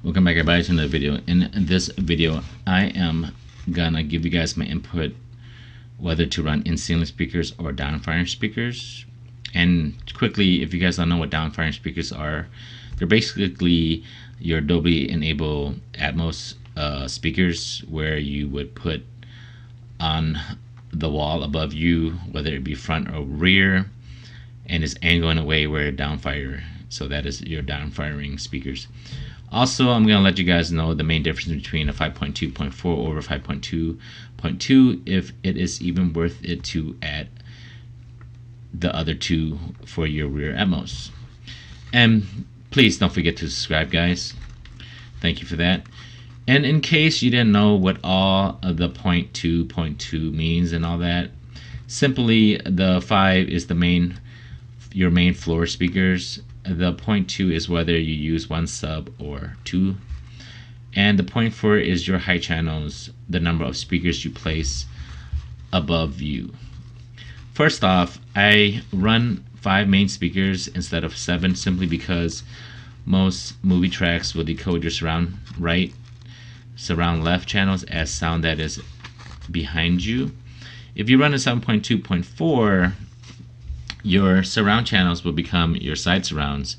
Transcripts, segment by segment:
Welcome back everybody to another video. In this video I am gonna give you guys my input whether to run in-ceiling speakers or downfiring speakers. And quickly, if you guys don't know what downfiring speakers are, they're basically your Dolby enabled Atmos speakers where you would put on the wall above you, whether it be front or rear, and it's angled in a way where downfire. So that is your downfiring speakers. Also, I'm going to let you guys know the main difference between a 5.2.4 over 5.2.2, if it is even worth it to add the other two for your rear Atmos. And please don't forget to subscribe, guys. Thank you for that. And in case you didn't know what all of the 0.2.2 means and all that, simply the 5 is your main floor speakers. The 0.2 is whether you use one sub or two, and the 0.4 is your high channels, the number of speakers you place above you. First off, I run 5 main speakers instead of 7 simply because most movie tracks will decode your surround right, surround left channels as sound that is behind you. If you run a 7.2.4, your surround channels will become your side surrounds,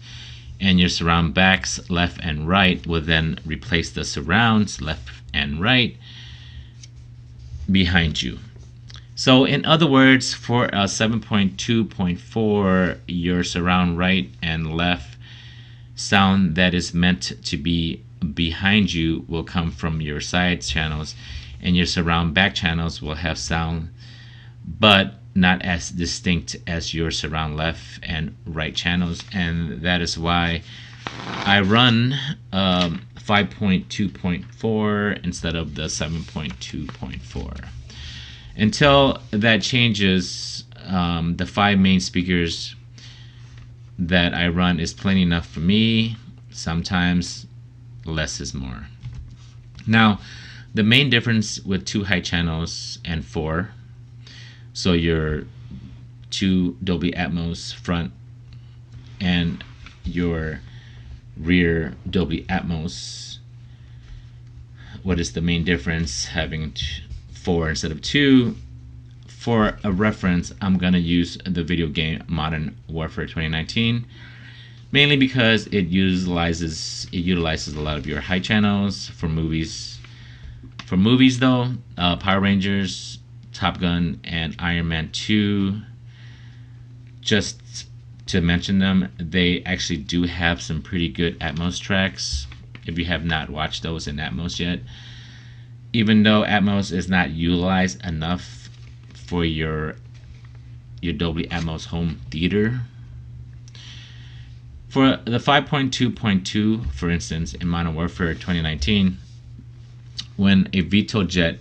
and your surround backs left and right will then replace the surrounds left and right behind you. So in other words, for a 7.2.4, your surround right and left sound that is meant to be behind you will come from your side channels, and your surround back channels will have sound but not as distinct as your surround left and right channels. And that is why I run 5.2.4 instead of the 7.2.4. Until that changes, the 5 main speakers that I run is plenty enough for me. Sometimes less is more. Now, the main difference with 2 high channels and 4, so your 2 Dolby Atmos front and your rear Dolby Atmos, what is the main difference having 4 instead of 2? For a reference, I'm gonna use the video game Modern Warfare 2019, mainly because it utilizes a lot of your high channels. For movies though, Power Rangers, Top Gun, and Iron Man 2, just to mention them, they actually do have some pretty good Atmos tracks if you have not watched those in Atmos yet, even though Atmos is not utilized enough for your Dolby Atmos home theater. For the 5.2.2, for instance, in Modern Warfare 2019, when a VTOL jet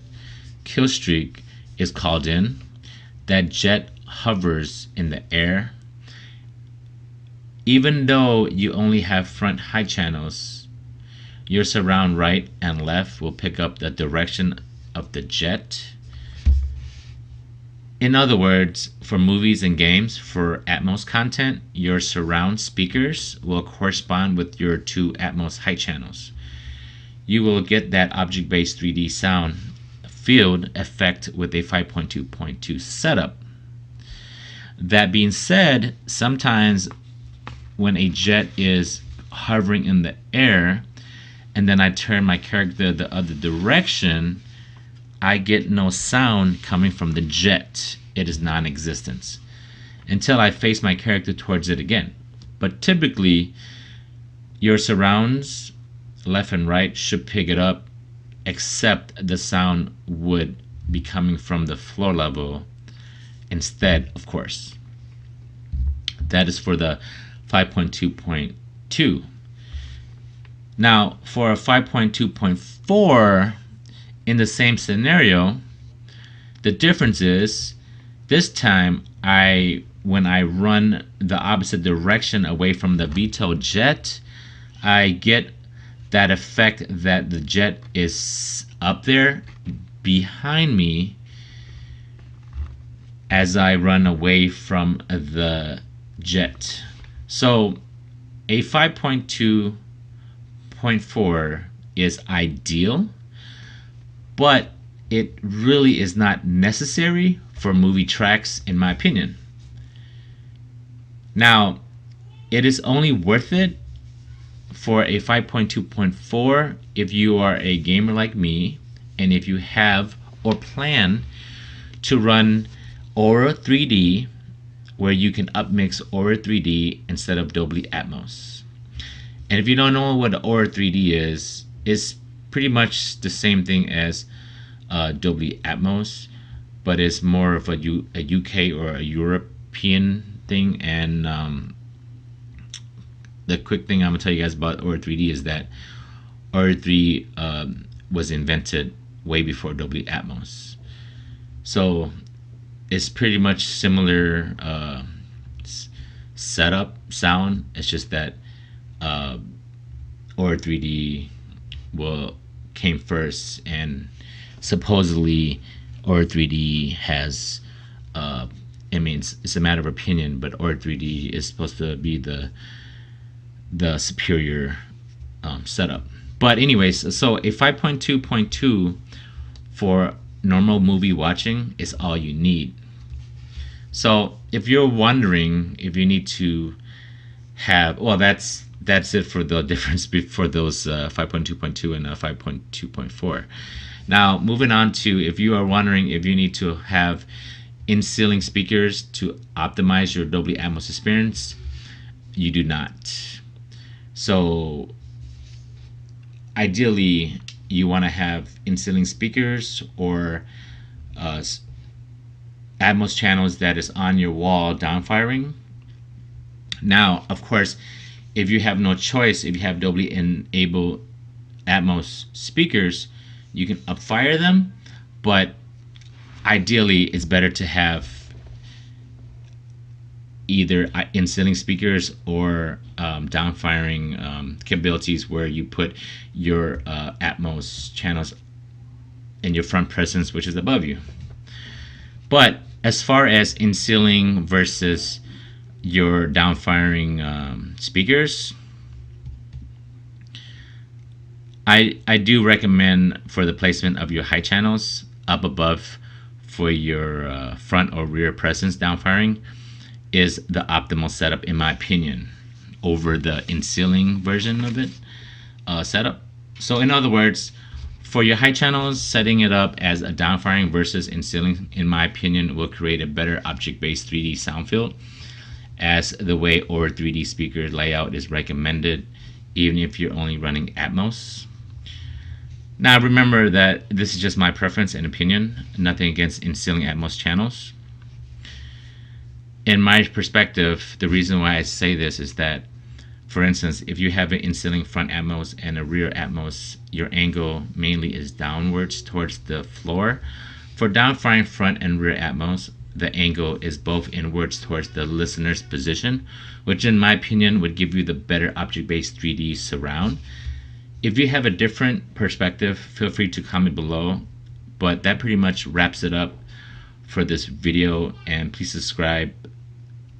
kill streak is called in, that jet hovers in the air. Even though you only have front high channels, your surround right and left will pick up the direction of the jet. In other words, for movies and games, for Atmos content, your surround speakers will correspond with your 2 Atmos high channels. You will get that object-based 3D sound field effect with a 5.2.2 setup. That being said, sometimes when a jet is hovering in the air and then I turn my character the other direction, I get no sound coming from the jet. It is non-existent until I face my character towards it again. But typically, your surrounds left and right should pick it up, except the sound would be coming from the floor level instead, of course. That is for the 5.2.2. Now, for a 5.2.4, in the same scenario, the difference is this time when I run the opposite direction away from the VTOL jet, I get that effect that the jet is up there behind me as I run away from the jet. So a 5.2 5.2.4 is ideal, but it really is not necessary for movie tracks, in my opinion. Now, it is only worth it for a 5.2.4 if you are a gamer like me, and if you have or plan to run Aura 3D, where you can upmix Aura 3D instead of Dolby Atmos. And if you don't know what Aura 3D is, it's pretty much the same thing as Dolby Atmos, but it's more of a UK or a European thing. And the quick thing I'm gonna tell you guys about Aura 3D is that Aura 3 was invented way before Dolby Atmos, so it's pretty much similar setup sound. It's just that Aura 3D came first, and supposedly Aura 3D has I mean, it's a matter of opinion, but Aura 3D is supposed to be the superior setup. But anyways, so a 5.2.2 for normal movie watching is all you need. So if you're wondering if you need to have, well, that's it for the difference for those 5.2.2 and 5.2.4. Now moving on to, if you are wondering if you need to have in-ceiling speakers to optimize your Dolby Atmos experience, you do not. So ideally you want to have in-ceiling speakers or Atmos channels that is on your wall downfiring. Now, of course, if you have no choice, if you have Dolby enabled Atmos speakers, you can upfire them, but ideally it's better to have either in-ceiling speakers or downfiring capabilities where you put your Atmos channels in your front presence, which is above you. But as far as in-ceiling versus your downfiring speakers, I do recommend for the placement of your high channels up above for your front or rear presence downfiring is the optimal setup, in my opinion, over the in-ceiling version of it setup. So in other words, for your high channels, setting it up as a downfiring versus in-ceiling, in my opinion, will create a better object-based 3D sound field, as the way Aura 3D speaker layout is recommended, even if you're only running Atmos. Now remember that this is just my preference and opinion, nothing against in-ceiling Atmos channels. In my perspective, the reason why I say this is that, for instance, if you have an in-ceiling front Atmos and a rear Atmos, your angle mainly is downwards towards the floor. For downfiring front and rear Atmos, the angle is both inwards towards the listener's position, which in my opinion would give you the better object-based 3D surround. If you have a different perspective, feel free to comment below, but that pretty much wraps it up for this video, and please subscribe,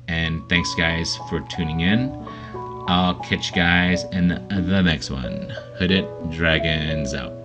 and thanks guys for tuning in. I'll catch you guys in the next one. Hooded Dragons out.